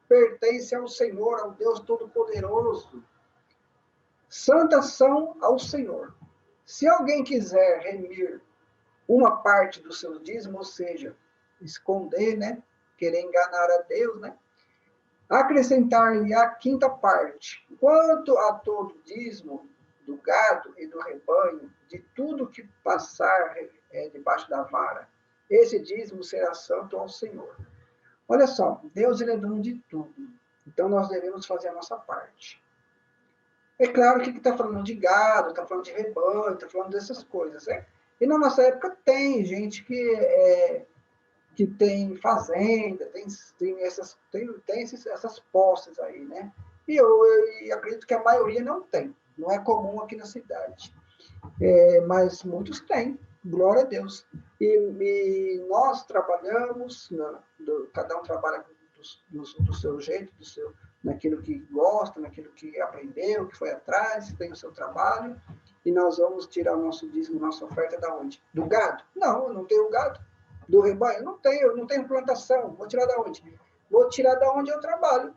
Pertence ao Senhor, ao Deus Todo-Poderoso. Santas são ao Senhor. Se alguém quiser remir uma parte do seu dízimo, ou seja, esconder, né? Querer enganar a Deus, né? Acrescentar-lhe a quinta parte, quanto a todo dízimo do gado e do rebanho, de tudo que passar debaixo da vara, esse dízimo será santo ao Senhor. Olha só, Deus ele é dono de tudo, então nós devemos fazer a nossa parte. É claro que está falando de gado, está falando de rebanho, está falando dessas coisas, né? E na nossa época tem gente que tem fazenda, tem essas posses aí, né? E eu acredito que a maioria não tem. Não é comum aqui na cidade. Mas muitos têm, glória a Deus. E nós trabalhamos, cada um trabalha do seu jeito, naquilo que gosta, naquilo que aprendeu, que foi atrás, tem o seu trabalho, e nós vamos tirar o nosso dízimo, nossa oferta da onde? Do gado? Não, eu não tenho gado. Do rebanho? Eu não tenho plantação. Vou tirar da onde? Vou tirar da onde eu trabalho.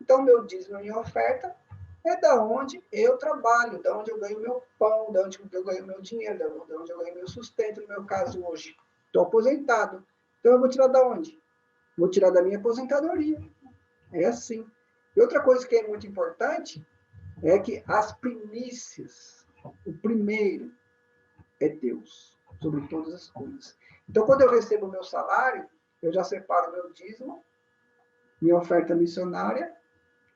Então, meu dízimo e minha oferta é da onde eu trabalho, da onde eu ganho meu pão, da onde eu ganho meu dinheiro, da onde eu ganho meu sustento. No meu caso, hoje, estou aposentado. Então, eu vou tirar da onde? Vou tirar da minha aposentadoria. É assim. E outra coisa que é muito importante é que as primícias, o primeiro é Deus, sobre todas as coisas. Então, quando eu recebo o meu salário, eu já separo meu dízimo, minha oferta missionária,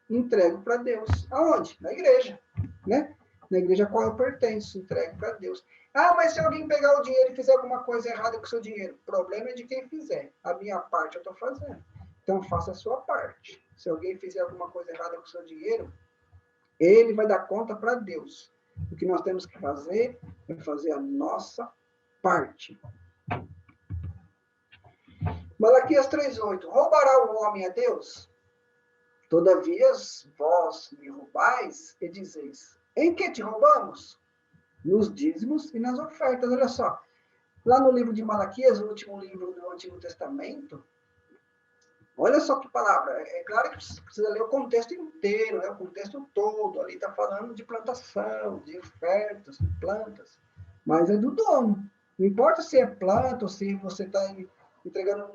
e entrego para Deus. Aonde? Na igreja, né? Na igreja a qual eu pertenço, entrego para Deus. Ah, mas se alguém pegar o dinheiro e fizer alguma coisa errada com o seu dinheiro, o problema é de quem fizer. A minha parte eu estou fazendo. Então, faça a sua parte. Se alguém fizer alguma coisa errada com o seu dinheiro, ele vai dar conta para Deus. O que nós temos que fazer é fazer a nossa parte. Malaquias 3,8. Roubará o homem a Deus? Todavia vós me roubais e dizeis, em que te roubamos? Nos dízimos e nas ofertas. Olha só, lá no livro de Malaquias, o último livro do Antigo Testamento, olha só que palavra. É claro que precisa ler o contexto inteiro, né? O contexto todo. Ali está falando de plantação, de ofertas, de plantas. Mas é do dono. Não importa se é planta ou se você está entregando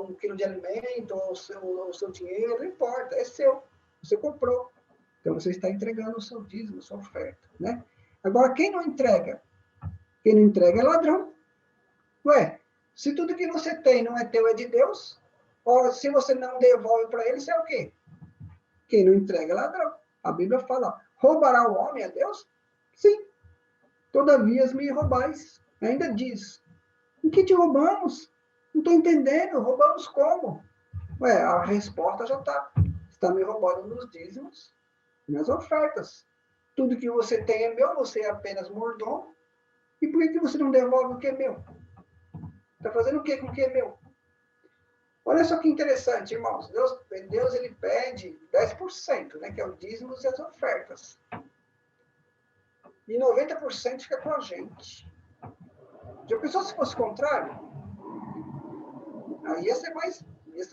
um quilo de alimento ou o seu dinheiro, não importa. É seu. Você comprou. Então você está entregando o seu dízimo, a sua oferta. Né? Agora, quem não entrega? Quem não entrega é ladrão. Ué, se tudo que você tem não é teu, é de Deus, ou se você não devolve para ele, isso é o quê? Quem não entrega é ladrão. A Bíblia fala, roubará o homem a Deus? Sim. Todavia me roubais. Ainda diz, em que te roubamos? Não estou entendendo, roubamos como? Ué, a resposta já está. Está me roubando nos dízimos e nas ofertas. Tudo que você tem é meu, você é apenas mordomo. E por que você não devolve o que é meu? Está fazendo o que com o que é meu? Olha só que interessante, irmãos. Deus ele pede 10%, né, que é o dízimo e as ofertas. E 90% fica com a gente. Já pensou se fosse o contrário? Aí ia ser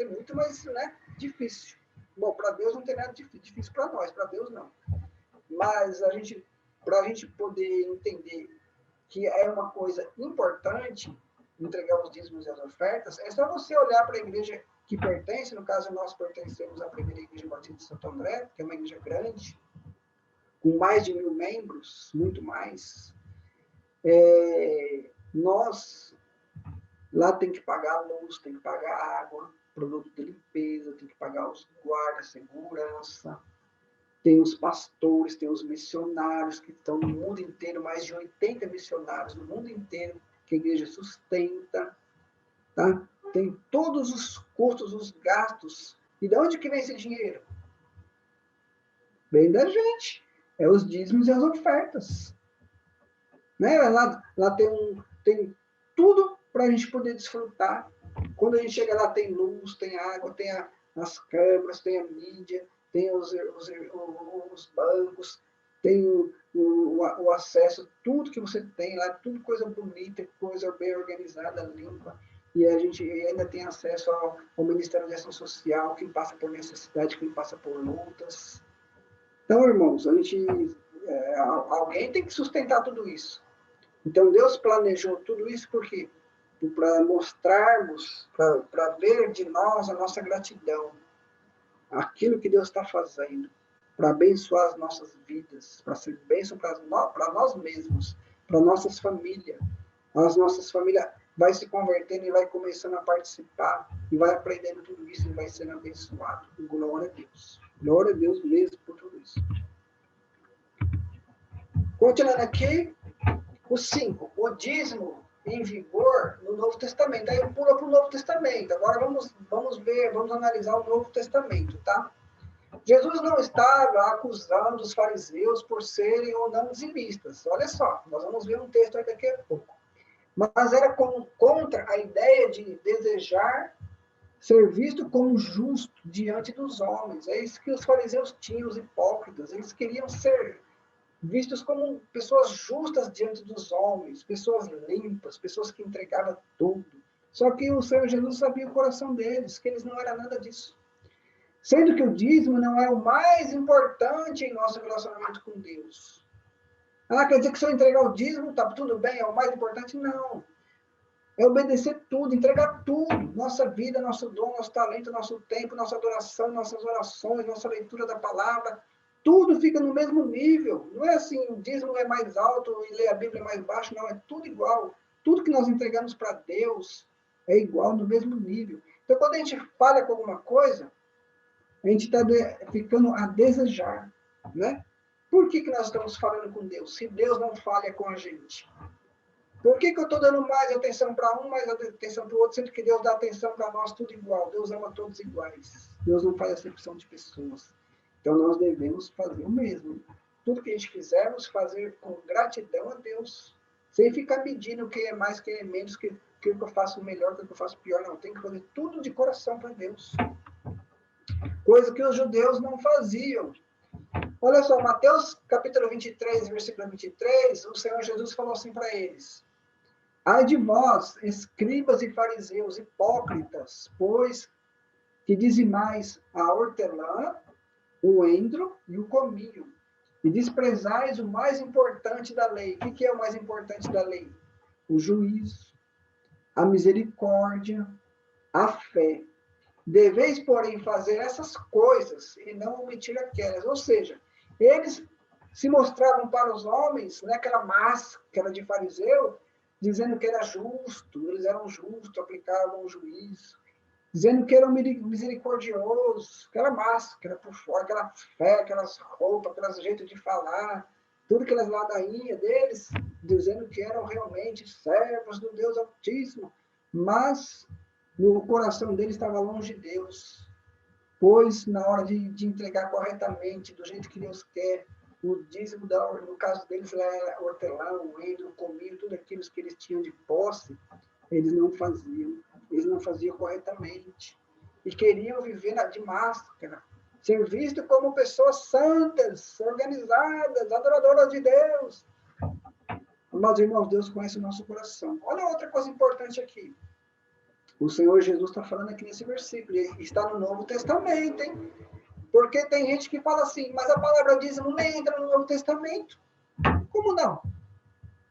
muito mais, né, difícil. Bom, para Deus não tem nada difícil para nós, para Deus não. Mas para a gente poder entender que é uma coisa importante entregar os dízimos e as ofertas, é só você olhar para a igreja que pertence, no caso nós pertencemos à primeira igreja batista de Santo André, que é uma igreja grande, com mais de 1.000 membros, muito mais. Nós lá tem que pagar luz, tem que pagar água, produto de limpeza, tem que pagar os guardas, segurança, tem os pastores, tem os missionários que estão no mundo inteiro, mais de 80 missionários no mundo inteiro, que a igreja sustenta, tá? Tem todos os custos, os gastos. E de onde que vem esse dinheiro? Vem da gente. É os dízimos e as ofertas. Né? Lá tem tudo para a gente poder desfrutar. Quando a gente chega lá, tem luz, tem água, tem as câmeras, tem a mídia, tem os bancos, tem o acesso, tudo que você tem lá, tudo coisa bonita, coisa bem organizada, limpa. E a gente ainda tem acesso ao Ministério da Ação Social, quem passa por necessidade, quem passa por lutas. Então, irmãos, alguém tem que sustentar tudo isso. Então, Deus planejou tudo isso por quê? Para mostrarmos, para ver de nós a nossa gratidão, aquilo que Deus está fazendo, para abençoar as nossas vidas, para ser bênção para nós mesmos, para nossas famílias. As nossas famílias vai se convertendo e vai começando a participar, e vai aprendendo tudo isso e vai sendo abençoado. Glória a Deus. Glória a Deus mesmo por tudo isso. Continuando aqui, o 5, o dízimo em vigor no Novo Testamento. Aí eu pulo para o Novo Testamento. Agora vamos analisar o Novo Testamento, tá? Jesus não estava acusando os fariseus por serem ou não dizimistas. Olha só, nós vamos ver um texto aí daqui a pouco. Mas era contra a ideia de desejar ser visto como justo diante dos homens. É isso que os fariseus tinham, os hipócritas. Eles queriam ser vistos como pessoas justas diante dos homens, pessoas limpas, pessoas que entregavam tudo. Só que o Senhor Jesus sabia o coração deles, que eles não eram nada disso. Sendo que o dízimo não é o mais importante em nosso relacionamento com Deus. Quer dizer que se eu entregar o dízimo, está tudo bem, é o mais importante? Não. É obedecer tudo, entregar tudo. Nossa vida, nosso dom, nosso talento, nosso tempo, nossa adoração, nossas orações, nossa leitura da palavra. Tudo fica no mesmo nível. Não é assim, o dízimo é mais alto e ler a Bíblia é mais baixo, não. É tudo igual. Tudo que nós entregamos para Deus é igual, no mesmo nível. Então, quando a gente falha com alguma coisa, a gente está ficando a desejar, né? Por que nós estamos falando com Deus? Se Deus não falha com a gente. Por que eu estou dando mais atenção para um, mais atenção para o outro, sendo que Deus dá atenção para nós tudo igual? Deus ama todos iguais. Deus não faz acepção de pessoas. Então, nós devemos fazer o mesmo. Tudo que a gente fizermos, fazer com gratidão a Deus. Sem ficar medindo quem é mais, quem é menos, que eu faço melhor, que eu faço pior. Não, tem que fazer tudo de coração para Deus. Coisa que os judeus não faziam. Olha só, Mateus capítulo 23, versículo 23, o Senhor Jesus falou assim para eles: ai de vós, escribas e fariseus, hipócritas, pois que dizimais a hortelã, o endro e o cominho, e desprezais o mais importante da lei. O que é o mais importante da lei? O juízo, a misericórdia, a fé. Deveis, porém, fazer essas coisas e não omitir aquelas. Ou seja, eles se mostravam para os homens naquela máscara de fariseu, dizendo que era justo, eles eram justos, aplicavam o juízo, dizendo que eram misericordiosos, aquela máscara por fora, aquela fé, aquelas roupas, aquelas jeitos de falar, tudo aquelas ladainhas deles, dizendo que eram realmente servos do Deus Altíssimo, mas no coração deles estava longe de Deus, pois na hora de entregar corretamente, do jeito que Deus quer, o dízimo, no caso deles, era hortelã, o endro, o cominho, tudo aquilo que eles tinham de posse, eles não faziam corretamente. E queriam viver de máscara, ser vistos como pessoas santas, organizadas, adoradoras de Deus. Mas, irmãos, Deus conhece o nosso coração. Olha outra coisa importante aqui. O Senhor Jesus está falando aqui nesse versículo, e está no Novo Testamento, hein? Porque tem gente que fala assim, mas a palavra dízimo nem entra no Novo Testamento. Como não?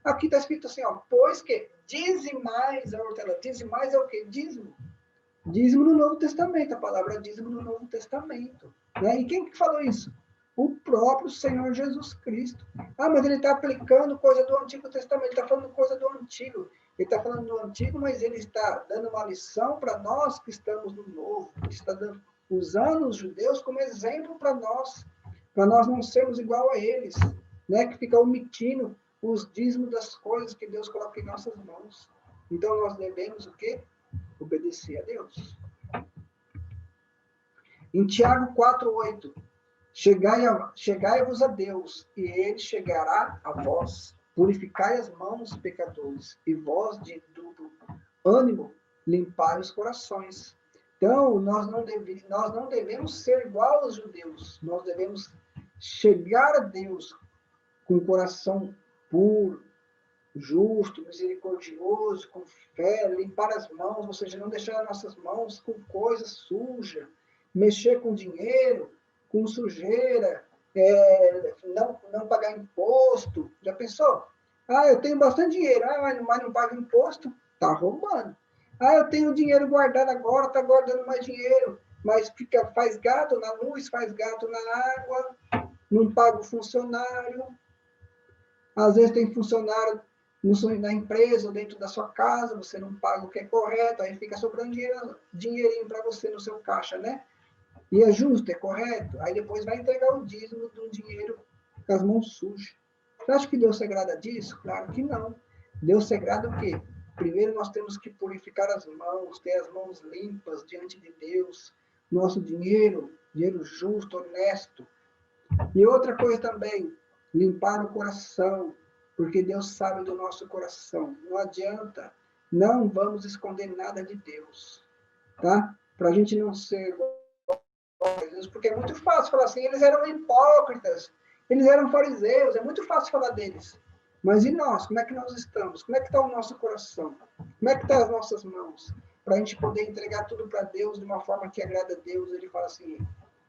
Aqui está escrito assim, ó, pois que dizimais a hortelã. Dizimais é o quê? Dízimo. Dízimo no Novo Testamento, a palavra dízimo no Novo Testamento. Né? E quem que falou isso? O próprio Senhor Jesus Cristo. Mas ele está aplicando coisa do Antigo Testamento, ele está falando coisa do Antigo. Ele está falando do Antigo, mas ele está dando uma lição para nós que estamos no Novo. Ele está usando os judeus como exemplo para nós não sermos igual a eles, né? Que fica omitindo os dízimos das coisas que Deus coloca em nossas mãos. Então, nós devemos o quê? Obedecer a Deus. Em Tiago 4:8, Chegai-vos a Deus, e ele chegará a vós. Purificai as mãos, pecadores, e vós de duplo ânimo, limpai os corações. Então, nós não devemos ser igual aos judeus. Nós devemos chegar a Deus com o coração puro, justo, misericordioso, com fé, limpar as mãos, ou seja, não deixar as nossas mãos com coisa suja, mexer com dinheiro, com sujeira, não pagar imposto. Já pensou? Ah, eu tenho bastante dinheiro, mas não paga imposto, está roubando. Ah, eu tenho dinheiro guardado agora, está guardando mais dinheiro, mas faz gato na luz, faz gato na água, não paga o funcionário. Às vezes tem funcionário na empresa ou dentro da sua casa, você não paga o que é correto, aí fica sobrando dinheirinho para você no seu caixa, né? E é justo, é correto. Aí depois vai entregar o dízimo do dinheiro com as mãos sujas. Você acha que Deus se agrada disso? Claro que não. Deus se agrada o quê? Primeiro nós temos que purificar as mãos, ter as mãos limpas diante de Deus. Nosso dinheiro justo, honesto. E outra coisa também, limpar o coração, porque Deus sabe do nosso coração. Não adianta, não vamos esconder nada de Deus, tá? Para a gente não ser porque é muito fácil falar assim, eles eram hipócritas, eles eram fariseus, é muito fácil falar deles. Mas e nós? Como é que nós estamos? Como é que está o nosso coração? Como é que estão as nossas mãos? Para a gente poder entregar tudo para Deus de uma forma que agrada a Deus. Ele fala assim,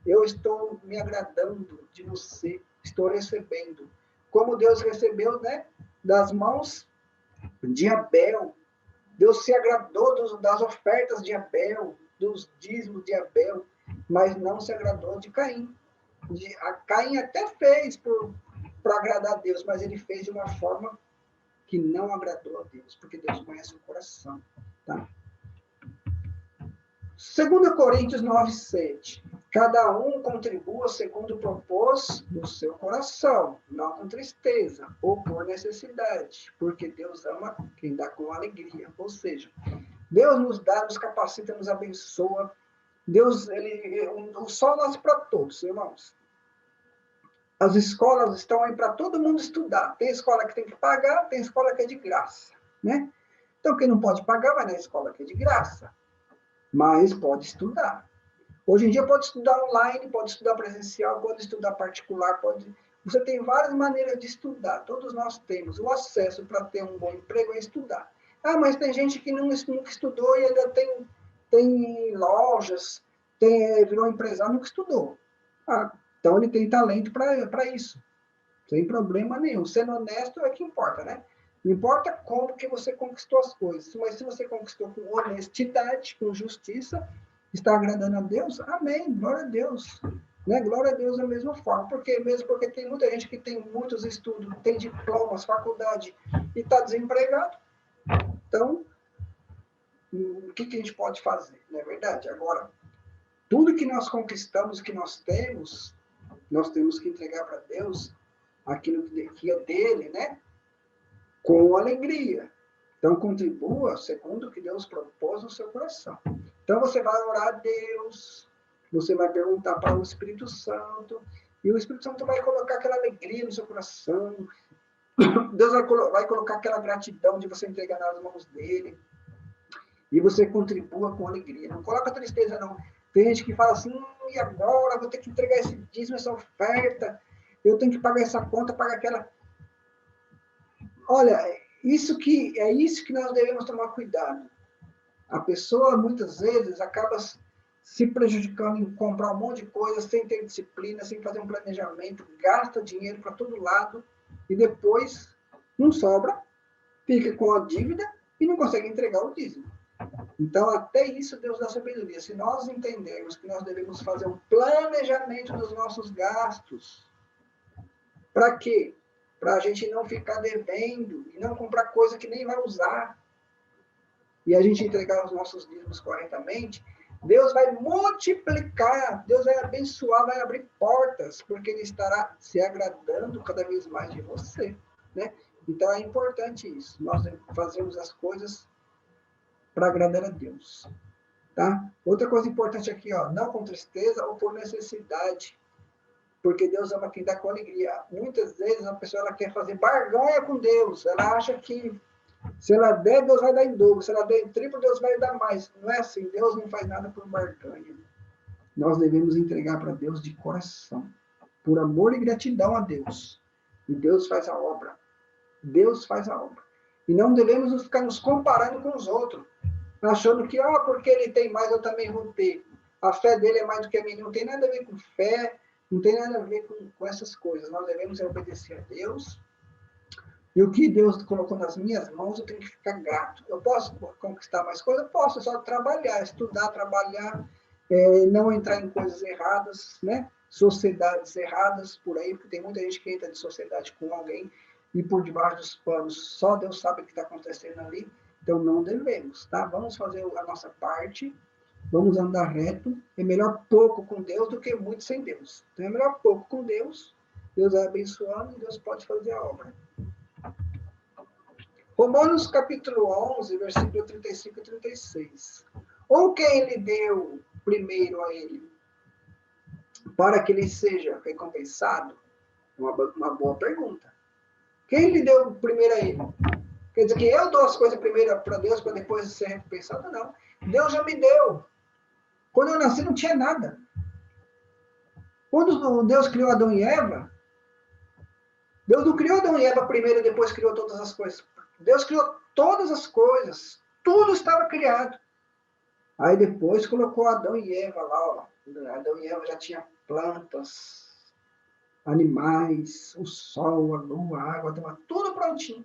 eu estou me agradando de você, estou recebendo. Como Deus recebeu, né, das mãos de Abel. Deus se agradou das ofertas de Abel, dos dízimos de Abel, mas não se agradou de Caim. Caim até fez para agradar a Deus, mas ele fez de uma forma que não agradou a Deus, porque Deus conhece o coração. Tá? 2 Coríntios 9:7. Cada um contribua segundo propôs no seu coração, não com tristeza ou por necessidade, porque Deus ama quem dá com alegria. Ou seja, Deus nos dá, nos capacita, nos abençoa. Deus, o sol nasce para todos, irmãos. As escolas estão aí para todo mundo estudar. Tem escola que tem que pagar, tem escola que é de graça, né? Então, quem não pode pagar, vai na escola que é de graça. Mas pode estudar. Hoje em dia pode estudar online, pode estudar presencial, pode estudar particular, pode... Você tem várias maneiras de estudar, todos nós temos. O acesso para ter um bom emprego é estudar. Ah, mas tem gente que nunca estudou e ainda tem lojas, virou empresário, nunca estudou. Ah, então ele tem talento para isso, sem problema nenhum. Sendo honesto é que importa, né? Não importa como que você conquistou as coisas, mas se você conquistou com honestidade, com justiça, está agradando a Deus, amém, glória a Deus. Né? Glória a Deus da mesma forma. Por quê? Mesmo porque tem muita gente que tem muitos estudos, tem diplomas, faculdade, e está desempregado. Então, o que a gente pode fazer? Não é verdade? Agora, tudo que nós conquistamos, que nós temos que entregar para Deus aquilo que é dele, né? Com alegria. Então, contribua segundo o que Deus propôs no seu coração. Então, você vai orar a Deus, você vai perguntar para o Espírito Santo, e o Espírito Santo vai colocar aquela alegria no seu coração. Deus vai colocar aquela gratidão de você entregar nas mãos dele. E você contribua com alegria. Não coloca tristeza, não. Tem gente que fala assim, e agora? Vou ter que entregar esse dízimo, essa oferta. Eu tenho que pagar essa conta, pagar aquela... Olha, é isso que nós devemos tomar cuidado. A pessoa, muitas vezes, acaba se prejudicando em comprar um monte de coisa, sem ter disciplina, sem fazer um planejamento, gasta dinheiro para todo lado, e depois não sobra, fica com a dívida e não consegue entregar o dízimo. Então, até isso Deus dá sabedoria. Se nós entendermos que nós devemos fazer um planejamento dos nossos gastos, para quê? Para a gente não ficar devendo e não comprar coisa que nem vai usar. E a gente entregar os nossos dízimos corretamente, Deus vai multiplicar, Deus vai abençoar, vai abrir portas, porque Ele estará se agradando cada vez mais de você. Né? Então é importante isso, nós fazemos as coisas para agradar a Deus. Tá? Outra coisa importante aqui, ó, não com tristeza ou por necessidade. Porque Deus ama quem dá com alegria. Muitas vezes a pessoa ela quer fazer barganha com Deus. Ela acha que se ela der, Deus vai dar em dobro. Se ela der em triplo, Deus vai dar mais. Não é assim. Deus não faz nada por barganha. Nós devemos entregar para Deus de coração, por amor e gratidão a Deus. E Deus faz a obra. Deus faz a obra. E não devemos ficar nos comparando com os outros, achando que, porque ele tem mais, eu também vou ter. A fé dele é mais do que a minha. Não tem nada a ver com fé, não tem nada a ver com essas coisas. Nós devemos obedecer a Deus. E o que Deus colocou nas minhas mãos, eu tenho que ficar grato. Eu posso conquistar mais coisas? Eu posso, é só trabalhar, estudar, trabalhar, não entrar em coisas erradas, né? Sociedades erradas por aí, porque tem muita gente que entra de sociedade com alguém e por debaixo dos panos só Deus sabe o que está acontecendo ali. Então não devemos, tá? Vamos fazer a nossa parte, vamos andar reto. É melhor pouco com Deus do que muito sem Deus. Então é melhor pouco com Deus, Deus vai abençoando e Deus pode fazer a obra. Romanos capítulo 11, versículo 35 e 36. Ou quem lhe deu primeiro a ele, para que ele seja recompensado? Uma boa pergunta. Quem lhe deu primeiro a ele? Quer dizer que eu dou as coisas primeiro para Deus, para depois ser recompensado? Não. Deus já me deu. Quando eu nasci não tinha nada. Quando Deus criou Adão e Eva, Deus não criou Adão e Eva primeiro e depois criou todas as coisas. Deus criou todas as coisas. Tudo estava criado. Aí depois colocou Adão e Eva lá. Ó. Adão e Eva já tinha plantas, animais, o sol, a lua, a água, estava tudo prontinho.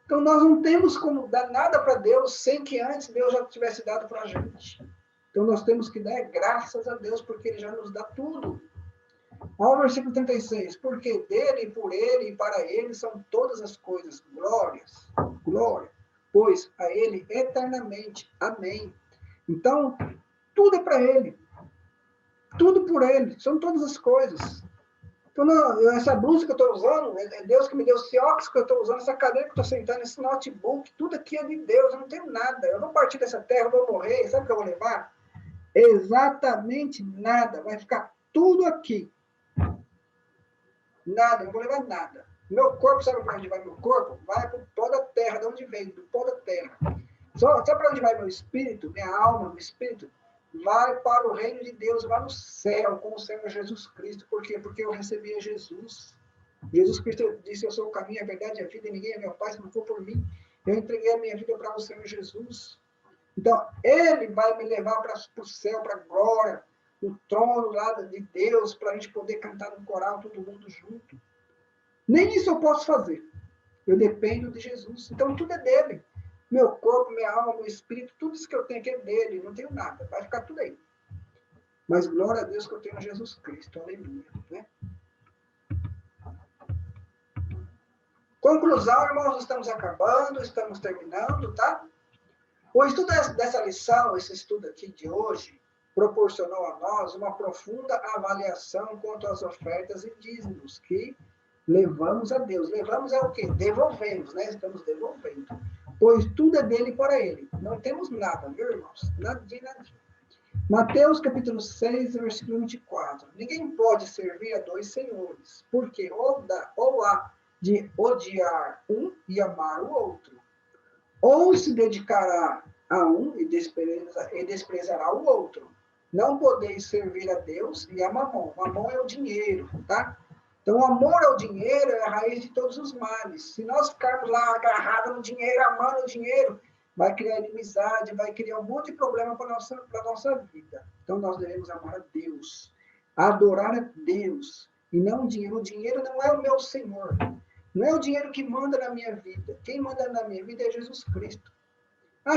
Então nós não temos como dar nada para Deus sem que antes Deus já tivesse dado para a gente. Então nós temos que dar graças a Deus porque Ele já nos dá tudo. Olha o versículo 36. Porque dele, por ele e para ele são todas as coisas. Glórias, glória. Pois a ele eternamente. Amém. Então, tudo é para ele. Tudo por ele. São todas as coisas. Então, essa blusa que eu estou usando, é Deus que me deu esse óculos que eu estou usando, essa cadeira que eu estou sentando, esse notebook, tudo aqui é de Deus. Eu não tenho nada. Eu vou partir dessa terra, eu vou morrer. Sabe o que eu vou levar? Exatamente nada. Vai ficar tudo aqui. Nada, não vou levar nada. Meu corpo, sabe para onde vai meu corpo? Vai para o pó da terra, de onde vem? Do pó da terra. Sabe para onde vai meu espírito, minha alma, meu espírito? Vai para o reino de Deus, vai no céu, com o Senhor Jesus Cristo. Por quê? Porque eu recebi a Jesus. Jesus Cristo disse, eu sou o caminho, a verdade e a vida, e ninguém é meu Pai se não for por mim. Eu entreguei a minha vida para o Senhor Jesus. Então, Ele vai me levar para o céu, para a glória, o trono lá de Deus, para a gente poder cantar no coral, todo mundo junto. Nem isso eu posso fazer. Eu dependo de Jesus. Então, tudo é dele. Meu corpo, minha alma, meu espírito, tudo isso que eu tenho aqui é dele. Não tenho nada. Vai ficar tudo aí. Mas glória a Deus que eu tenho Jesus Cristo. Aleluia. Né? Conclusão, irmãos, estamos acabando, estamos terminando, tá? O estudo dessa lição, esse estudo aqui de hoje, proporcionou a nós uma profunda avaliação quanto às ofertas e dízimos que levamos a Deus. Levamos é o quê? Devolvemos, né? Estamos devolvendo. Pois tudo é dele para ele. Não temos nada, viu, irmãos? Nadinha, nadinha. Mateus, capítulo 6, versículo 24. Ninguém pode servir a dois senhores, porque ou há de odiar um e amar o outro, ou se dedicará a um e desprezará o outro. Não podeis servir a Deus e a Mamon. Mamon é o dinheiro, tá? Então, o amor ao dinheiro é a raiz de todos os males. Se nós ficarmos lá agarrados no dinheiro, amando o dinheiro, vai criar inimizade, vai criar um monte de problema para a nossa vida. Então, nós devemos amar a Deus, adorar a Deus, e não o dinheiro. O dinheiro não é o meu Senhor. Não é o dinheiro que manda na minha vida. Quem manda na minha vida é Jesus Cristo.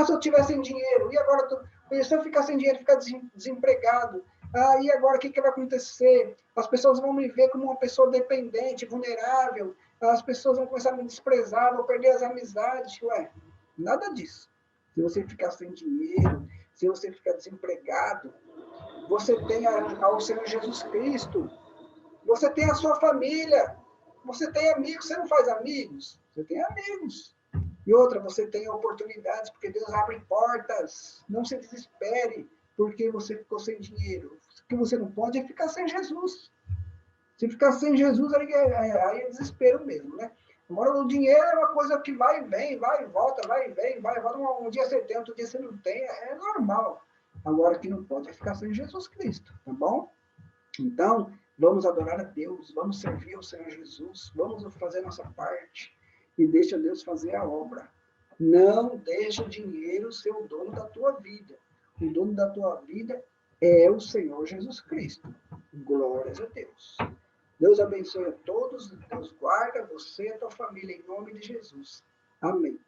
Se eu tiver sem dinheiro, e agora? Se eu ficar sem dinheiro, ficar desempregado, e agora o que vai acontecer? As pessoas vão me ver como uma pessoa dependente, vulnerável, as pessoas vão começar a me desprezar, vou perder as amizades. Ué, nada disso. Se você ficar sem dinheiro, se você ficar desempregado, você tem ao Senhor Jesus Cristo, você tem a sua família, você tem amigos, você não faz amigos? Você tem amigos. E outra, você tem oportunidades, porque Deus abre portas. Não se desespere, porque você ficou sem dinheiro. O que você não pode é ficar sem Jesus. Se ficar sem Jesus, aí é desespero mesmo, né? Agora, o dinheiro é uma coisa que vai e vem, vai e volta, vai e vem, vai e volta. Um dia você tem, outro dia você não tem, é normal. Agora, o que não pode é ficar sem Jesus Cristo, tá bom? Então, vamos adorar a Deus, vamos servir ao Senhor Jesus, vamos fazer nossa parte e deixa Deus fazer a obra. Não deixa o dinheiro ser o dono da tua vida. O dono da tua vida é o Senhor Jesus Cristo. Glórias a Deus. Deus abençoe a todos, Deus guarda você e a tua família, em nome de Jesus. Amém.